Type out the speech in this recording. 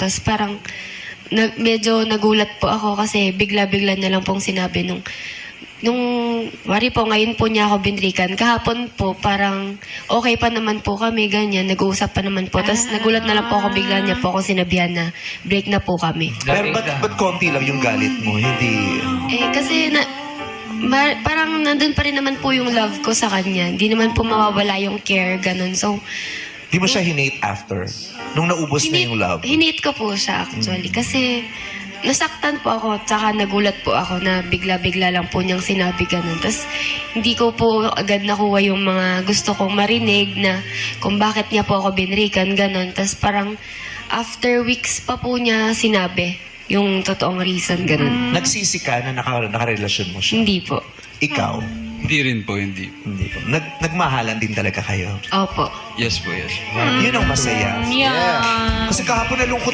Tapos parang medyo nagulat po ako kasi bigla-bigla na lang pong sinabi nung wari po, ngayon po niya ako binrikan. Kahapon po, parang okay pa naman po kami, ganyan. Nag-uusap pa naman po. Tapos nagulat na lang po ako, bigla niya po ako sinabihan na break na po kami. Pero ba't konti lang yung galit mo? Hindi... Kasi parang nandun pa rin naman po yung love ko sa kanya. Hindi naman po mawawala yung care, ganun. So, Di mo siya hinate after? Nung naubos na yung love? hinate ko po siya actually. Kasi nasaktan po ako, tsaka nagulat po ako na bigla-bigla lang po niyang sinabi ganun. Tapos hindi ko po agad nakuha yung mga gusto kong marinig na kung bakit niya po ako binrikan, ganun. Tapos parang after weeks pa po niya sinabi yung totoong reason, ganun. Nagsisi ka na nakarelasyon mo siya? Hindi po. Ikaw? Hindi rin po, hindi. Hindi po. Nagmahalan din talaga kayo? Opo. Yes po, yes. Yun ang masaya. Yeah. Kasi kahapon nalungkot